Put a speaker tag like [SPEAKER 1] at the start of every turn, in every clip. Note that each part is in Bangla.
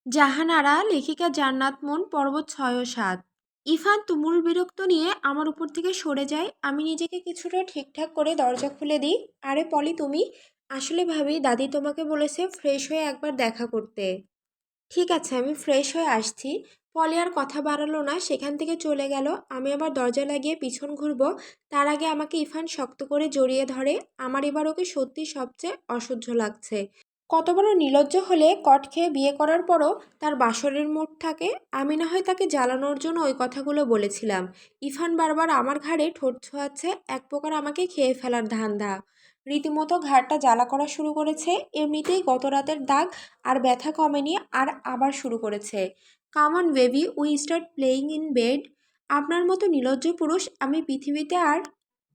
[SPEAKER 1] জাহানারা লেখিকা জান্নাত মন পর্ব ৬ ও ৭। ইফান তুমুল বিরক্ত নিয়ে আমার উপর থেকে সরে যায়। আমি নিজেকে কিছুটা ঠিকঠাক করে দরজা খুলে দিই। আরে পলি তুমি? আসলে ভাবি দাদি তোমাকে বলেছে ফ্রেশ হয়ে একবার দেখা করতে। ঠিক আছে, আমি ফ্রেশ হয়ে আসছি। পলি আর কথা বাড়ালো না, সেখান থেকে চলে গেল। আমি আবার দরজা লাগিয়ে পিছন ঘুরবো, তার আগে আমাকে ইফান শক্ত করে জড়িয়ে ধরে। আমার এবার ওকে সত্যি সবচেয়ে অসহ্য লাগছে। কত বড় নির্লজ্জ হলে কট খেয়ে বিয়ে করার পরও তার বাসরের মুড থাকে। আমি না হয় তাকে জ্বালানোর জন্য ওই কথাগুলো বলেছিলাম। ইফান বারবার আমার ঘাড়ে ঠোঁট ছোঁয়াচ্ছে, এক প্রকার আমাকে খেয়ে ফেলার ধান্দা। রীতিমতো ঘাড়টা জ্বালা করা শুরু করেছে। এমনিতেই গত রাতের দাগ আর ব্যথা কমেনি, আর আবার শুরু করেছে। Come on baby, we start playing in bed. আপনার মতো নির্লজ্জ পুরুষ আমি পৃথিবীতে আর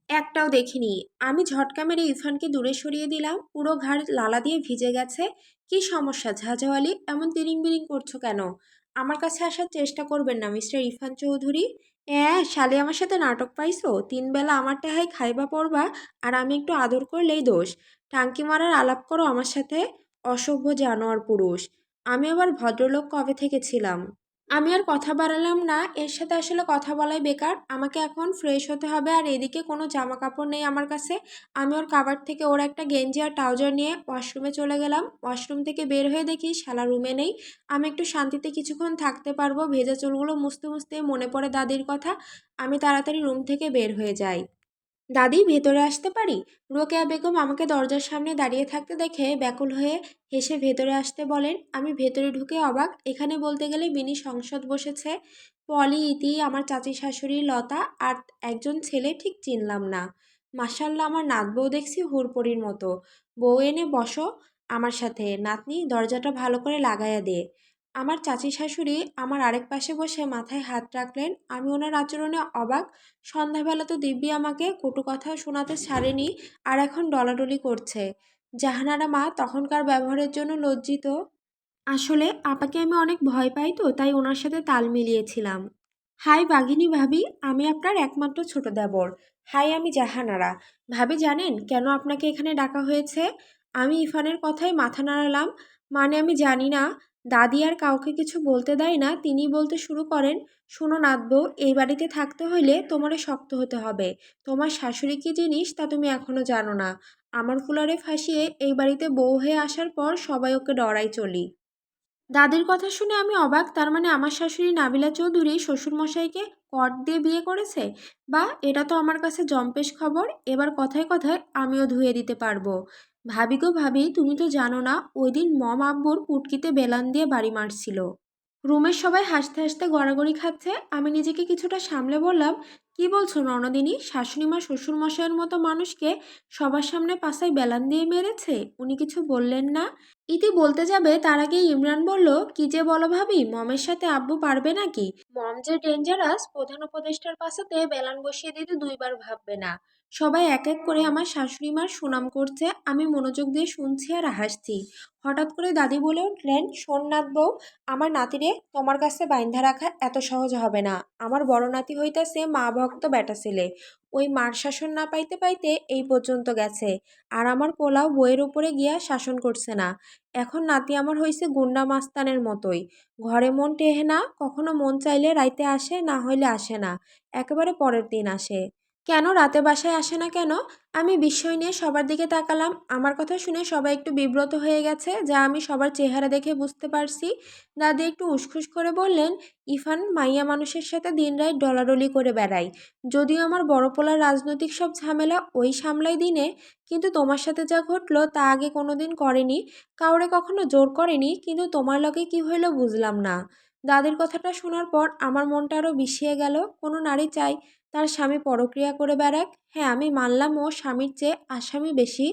[SPEAKER 1] একটাও দেখিনি। আমি ঝটকা মেরে ইরফানকে দূরে সরিয়ে দিলাম। পুরো ঘাড় লালা দিয়ে ভিজে গেছে। কি সমস্যা ঝাঝাওয়ালি, এমন তিরিং বিরিং করছো কেন? আমার কাছে আসার চেষ্টা করবেন না মিস্টার ইরফান চৌধুরী। শালি আমার সাথে নাটক পাইছো? 3 বেলা আমার টাহাই খাইবা পড়বা, আর আমি একটু আদর করলেই দোষ। টাঙ্কি মারার আলাপ করো আমার সাথে? অসভ্য জানোয়ার পুরুষ। আমি আবার ভদ্রলোক কবে থেকে ছিলাম? আমি আর কথা বাড়ালাম না, এর সাথে আসলে কথা বলাই বেকার। আমাকে এখন ফ্রেশ হতে হবে, আর এদিকে কোনো জামা কাপড় নেই আমার কাছে। আমি ওর কাবার্ড থেকে ওর একটা গেঞ্জি আর ট্রাউজার নিয়ে ওয়াশরুমে চলে গেলাম। ওয়াশরুম থেকে বের হয়ে দেখি শালা রুমে নেই। আমি একটু শান্তিতে কিছুক্ষণ থাকতে পারবো। ভেজা চুলগুলো মুছতে মুছতে মনে পড়ে দাদির কথা। আমি তাড়াতাড়ি রুম থেকে বের হয়ে যাই। দাদি, ভেতরে আসতে পারি? রোকেয়া বেগম আমাকে দরজার সামনে দাঁড়িয়ে থাকতে দেখে ব্যাকুল হয়ে হেসে ভেতরে আসতে বলেন। আমি ভেতরে ঢুকে অবাক। এখানে বলতে গেলে মিনি সংসদ বসেছে। পলি, ইতি, আমার চাচি শাশুড়ি লতা আর একজন ছেলে, ঠিক চিনলাম না। মাশাল্লাহ, আমার নাত বউ দেখছি হুড়পড়ির মতো। বউ এনে বসো আমার সাথে। নাতনি, দরজাটা ভালো করে লাগাইয়া দে। আমার চাচি শাশুড়ি আমার আরেক পাশে বসে মাথায় হাত রাখলেন। আমি ওনার আচরণে অবাক। সন্ধ্যাবেলা তো দিব্যি আমাকে কটু কথা শোনাতে ছাড়েনি, আর এখন ডলাডলি করছে। জাহানারা মা তখনকার ব্যবহারের জন্য লজ্জিত। আসলে আপাকে আমি অনেক ভয় পাই, তো তাই ওনার সাথে তাল মিলিয়েছিলাম। হাই বাঘিনী ভাবি, আমি আপনার একমাত্র ছোট দেবর। হাই, আমি জাহানারা। ভাবি, জানেন কেন আপনাকে এখানে ডাকা হয়েছে? আমি ইরফানের কথায় মাথা নাড়ালাম। মানে আমি জানি না। দাদি আর কাউকে কিছু বলতে দেয় না, তিনি বলতে শুরু করেন। শোনো নাতবউ, এই বাড়িতে থাকতে হইলে তোমারে শক্ত হতে হবে। তোমার শাশুড়ি কি জিনিস তা তুমি এখনো জানো না। আমার কুলারে ফাঁসিয়ে এই বাড়িতে বউ হয়ে আসার পর সবাই ওকে ডরাই চলি। দাদির কথা শুনে আমি অবাক। তার মানে আমার শাশুড়ি নাবিলা চৌধুরী শ্বশুরমশাইকে কর দিয়ে বিয়ে করেছে? বা, এটা তো আমার কাছে জম্পেশ খবর। এবার কথায় কথায় আমিও ধুয়ে দিতে পারবো। ভাবি গো ভাবি, তুমি তো জানো না ওই দিন মম আব্বুর পুটকিতে বেলান দিয়ে বাড়ি মারছিল। রুমের সবাই হাসতে হাসতে গড়াগড়ি খাচ্ছে। আমি নিজেকে কিছুটা সামলে বললাম, কি বলছো ননদিনী? শাশুড়িমা শ্বশুরমশাইয়ের মতো মানুষকে সবার সামনে পাছায় বেলান দিয়ে মেরেছে? উনি কিছু বললেন না? ইতি বলতে যাবে তার আগেই ইমরান বলল, কি যে বলো ভাবি, মমের সাথে আব্বু পারবে নাকি? মম যে ডেঞ্জারাস, প্রধান উপদেষ্টার পাশাতে বেলান বসিয়ে দিতে দুইবার ভাববে না। সবাই এক এক করে আমার শাশুড়ি মার সুনাম করছে। আমি মনোযোগ দিয়ে শুনছি আর হাসছি। হঠাৎ করে দাদি বলে উঠলেন, সোননাথ বউ, আমার নাতিরে তোমার কাছে বাইন্ধা রাখা এত সহজ হবে না। আমার বড় নাতি হইতাছে মা ভক্ত বেটা ছেলে। ওই মার শাসন না পাইতে পাইতে এই পর্যন্ত গেছে। আর আমার পোলাও বইয়ের উপরে গিয়া শাসন করছে না। এখন নাতি আমার হইছে গুন্ডা মাস্তানের মতোই। ঘরে মন টেহে না, কখনো মন চাইলে রাইতে আসে, না হইলে আসে না। একেবারে পরের দিন আসে। কেন রাতে বাসায় আসে না কেন? আমি বিস্ময় নিয়ে সবার দিকে তাকালাম। আমার কথা শুনে সবাই একটু বিব্রত হয়ে গেছে, যা আমি সবার চেহারা দেখে বুঝতে পারছি। দাদি একটু উসখুস করে বললেন, ইরফান মাইয়া মানুষের সাথে দিনরাত ডলাডলি করে বেড়াই। যদিও আমার বড় পোলার রাজনৈতিক সব ঝামেলা ওই সামলাই দিনে, কিন্তু তোমার সাথে যা ঘটলো তা আগে কোনোদিন করেনি। কাউরে কখনো জোর করেনি, কিন্তু তোমার লগে কি হইল বুঝলাম না। দাদির কথাটা শোনার পর আমার মনটা আরো বিষিয়ে গেল। কোনো নারী চাই তার স্বামী পরক্রিয়া করে বেড়াক? হ্যাঁ, আমি মানলাম ও স্বামীর চেয়ে আসামি বেশি।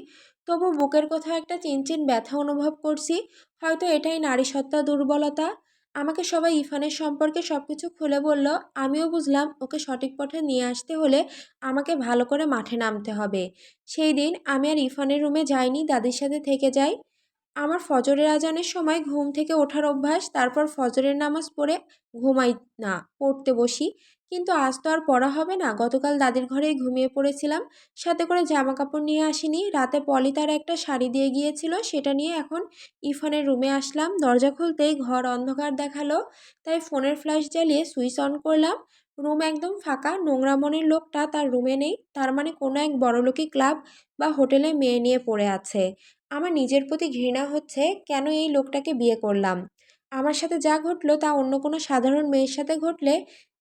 [SPEAKER 1] তবু বুকের কোথাও একটা চিনচিন ব্যথা অনুভব করছি। হয়তো এটাই নারী সত্তা দুর্বলতা। আমাকে সবাই ইরফানের সম্পর্কে সবকিছু খুলে বলল। আমিও বুঝলাম ওকে সঠিক পথে নিয়ে আসতে হলে আমাকে ভালো করে মাঠে নামতে হবে। সেই দিন আমি আর ইরফানের রুমে যাইনি, দাদির সাথে থেকে যাই। আমার ফজরের আজানের সময় ঘুম থেকে ওঠার অভ্যাস, তারপর ফজরের নামাজ পড়ে ঘুমাই না, পড়তে বসি। কিন্তু আজ তো আর পড়া হবে না, গতকাল দাদির ঘরেই ঘুমিয়ে পড়েছিলাম। সাথে করে জামা কাপড় নিয়ে আসিনি, রাতে পলি তার একটা শাড়ি দিয়ে গিয়েছিল, সেটা নিয়ে এখন ইরফানের রুমে আসলাম। দরজা খুলতেই ঘর অন্ধকার দেখালো, তাই ফোনের ফ্ল্যাশ জ্বালিয়ে সুইচ অন করলাম। রুম একদম ফাঁকা, নোংরা মনের লোকটা তার রুমে নেই, তার মানে কোনো এক বড়লোকি ক্লাব বা হোটেলে মেয়ে নিয়ে পড়ে আছে। আমার নিজের প্রতি ঘৃণা হচ্ছে, কেন এই লোকটাকে বিয়ে করলাম। আমার সাথে যা ঘটলো তা অন্য কোনো সাধারণ মেয়ের সাথে ঘটলে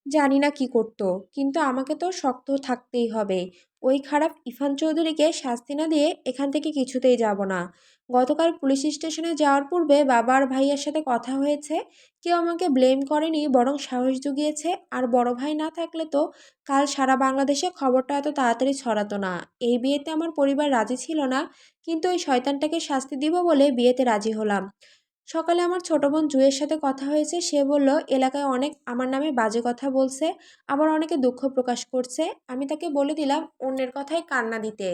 [SPEAKER 1] জানি না কি করতো, কিন্তু আমাকে তো শক্ত থাকতেই হবে। ওই খারাপ ইরফান চৌধুরীকে শাস্তি না দিয়ে এখান থেকে কিছুতেই যাব না। গতকাল পুলিশ স্টেশনে যাওয়ার পূর্বে বাবা আর ভাইয়ের সাথে কথা হয়েছে, কেউ আমাকে ব্লেম করেনি, বরং সাহস জুগিয়েছে। আর বড় ভাই না থাকলে তো কাল সারা বাংলাদেশে খবরটা এত তাড়াতাড়ি ছড়াতো না। এই বিয়েতে আমার পরিবার রাজি ছিল না, কিন্তু ওই শয়তানটাকে শাস্তি দিব বলে বিয়েতে রাজি হলাম। সকালে আমার ছোট বোন জুঁইয়ের সাথে কথা হয়েছে, সে বলল এলাকায় অনেক আমার নামে বাজে কথা বলছে, আবার অনেকে দুঃখ প্রকাশ করছে। আমি তাকে বলে দিলাম অন্যের কথায় কান না দিতে।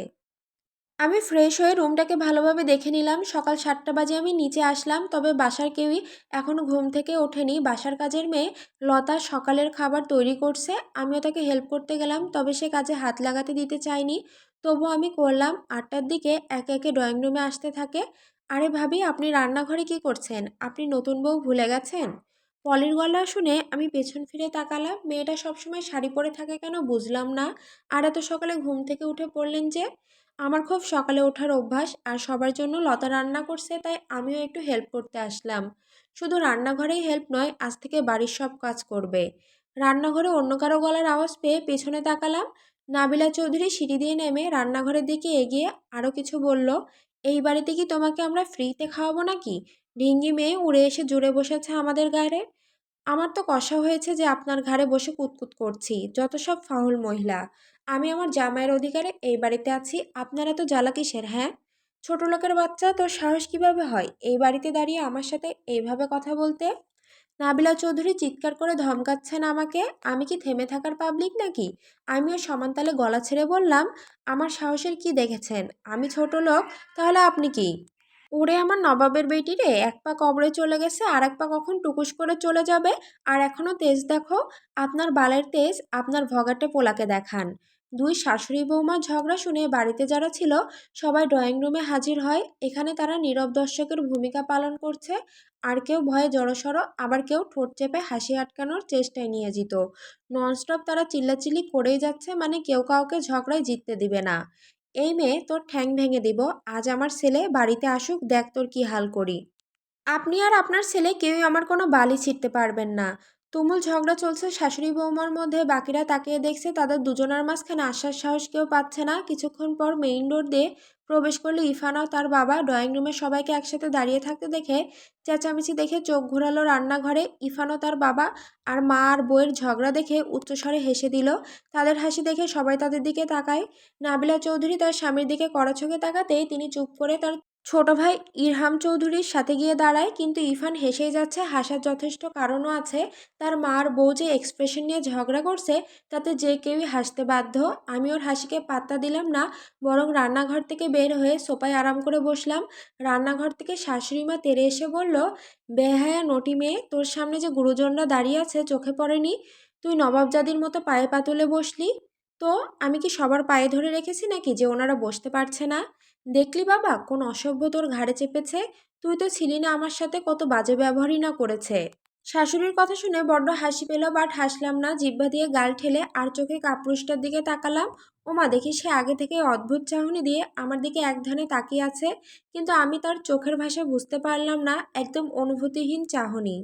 [SPEAKER 1] আমি ফ্রেশ হয়ে রুমটাকে ভালোভাবে দেখে নিলাম। সকাল 7টা বাজে আমি নিচে আসলাম, তবে বাসার কেউই এখনও ঘুম থেকে ওঠেনি। বাসার কাজের মেয়ে লতা সকালের খাবার তৈরি করছে, আমিও তাকে হেল্প করতে গেলাম, তবে সে কাজে হাত লাগাতে দিতে চায়নি। তবু আমি করলাম। 8টার দিকে একে একে ড্রয়িং রুমে আসতে থাকে। আরে ভাবি, আপনি রান্নাঘরে কি করছেন? আপনি নতুন বউ ভুলে গেছেন? পলির গলা শুনে আমি পেছন ফিরে তাকালাম। মেয়েটা সবসময় শাড়ি পরে থাকে কেন বুঝলাম না, আর এত সকালে ঘুম থেকে উঠে পড়লেন যে? আমার খুব সকালে ওঠার অভ্যাস, আর সবার জন্য লতা রান্না করছে, তাই আমিও একটু হেল্প করতে আসলাম। শুধু রান্নাঘরেই হেল্প নয়, আজ থেকে বাড়ির সব কাজ করবে। রান্নাঘরে অন্য কারো গলার আওয়াজ পেয়ে পেছনে তাকালাম। নাবিলা চৌধুরী সিঁড়ি দিয়ে নেমে রান্নাঘরের দিকে এগিয়ে আরও কিছু বলল। এই বাড়িতে কি তোমাকে আমরা ফ্রিতে খাওয়াবো নাকি? ঢিঙ্গি মেয়ে উড়ে এসে জুড়ে বসেছে আমাদের গায়ে। আমার তো কষা হয়েছে যে আপনার ঘাড়ে বসে কুতকুত করছি, যত সব ফাউল মহিলা। আমি আমার জামাইয়ের অধিকারে এই বাড়িতে আছি, আপনারা তো জ্বালা কিসের, হ্যাঁ? ছোট লোকের বাচ্চা, তোর সাহস কিভাবে হয় এই বাড়িতে দাঁড়িয়ে আমার সাথে এইভাবে কথা বলতে? নাবিলা চৌধুরী চিৎকার করে ধমকাচ্ছেন আমাকে। আমি কি থেমে থাকার পাবলিক নাকি? আমিও সমানতালে গলা ছেড়ে বললাম, আমার সাহসের কি দেখেছেন? আমি ছোট লোক, তাহলে আপনি কি? ওরে আমার নবাবের বেটি রে, এক পা কবরে চলে গেছে, আর এক পা কখন টুকুস করে চলে যাবে। আর এখনো তেজ দেখো, আপনার বালের তেজ আপনার ভগাটে পোলাকে দেখান। দুই শাশুড়ি বৌমার ঝগড়া শুনে বাড়িতে যারা ছিল সবাই ড্রয়িং রুমে হাজির হয়। এখানে তারা নীরব দর্শকের ভূমিকা পালন করছে। আর কেউ ভয়ে জড়সড়, আবার কেউ ঠোঁট চেপে হাসি আটকানোর চেষ্টায় নিয়োজিত। ননস্টপ তারা চিল্লাচিল্লি করেই যাচ্ছে, মানে কেউ কাউকে ঝগড়ায় জিততে দিবে না। এই মেয়ে, তোর ঠ্যাং ভেঙে দিব। আজ আমার ছেলে বাড়িতে আসুক, দেখ তোর কি হাল করি। আপনি আর আপনার ছেলে কেউই আমার কোনো বালি ছিঁড়তে পারবেন না। তুমুল ঝগড়া চলছে শাশুড়ি বৌমার মধ্যে, বাকিরা তাকিয়ে দেখছে, তাদের দুজনের মাঝখানে আসার সাহস কেউ পাচ্ছে না। কিছুক্ষণ পর মেইন ডোর দিয়ে প্রবেশ করলো ইরফান ও তার বাবা। ড্রয়িং রুমে সবাইকে একসাথে দাঁড়িয়ে থাকতে দেখে চেঁচামেচি দেখে চোখ ঘোরালো রান্নাঘরে। ইরফান ও তার বাবা আর মা আর বউয়ের ঝগড়া দেখে উচ্চস্বরে হেসে দিল। তাদের হাসি দেখে সবাই তাদের দিকে তাকায়। নাবিলা চৌধুরী তার স্বামীর দিকে কড়া চোখে তাকাতেই তিনি চুপ করে তার ছোট ভাই ইরহাম চৌধুরীর সাথে গিয়ে দাঁড়ায়। কিন্তু ইরফান হেসেই যাচ্ছে, হাসার যথেষ্ট কারণও আছে। তার মা আর বউ যে এক্সপ্রেশন নিয়ে ঝগড়া করছে, তাতে যে কেউই হাসতে বাধ্য। আমি ওর হাসিকে পাত্তা দিলাম না, বরং রান্নাঘর থেকে বের হয়ে সোফায় আরাম করে বসলাম। রান্নাঘর থেকে শাশুড়ি মা তেড়ে এসে বলল, বেহায়া নটি মেয়ে, তোর সামনে যে গুরুজনরা দাঁড়িয়ে আছে চোখে পড়েনি? তুই নবাবজাদির মতো পায়ে পা তুলে বসলি। তো আমি কি সবার পায়ে ধরে রেখেছি নাকি যে ওনারা বসতে পারছে না? দেখলি বাবা, কোন অসভ্য তোর ঘাড়ে চেপেছে? তুই তো ছিলি না আমার সাথে, কত বাজে ব্যবহারই না করেছে। শাশুড়ির কথা শুনে বড্ড হাসি পেল, বাট হাসলাম না। জিহ্বা দিয়ে গাল ঠেলে আর চোখে কাপুরুষটার দিকে তাকালাম। ওমা, দেখি সে আগে থেকে অদ্ভুত চাহনি দিয়ে আমার দিকে এক ধ্যানে তাকিয়ে আছে, কিন্তু আমি তার চোখের ভাষা বুঝতে পারলাম না, একদম অনুভূতিহীন চাহনি।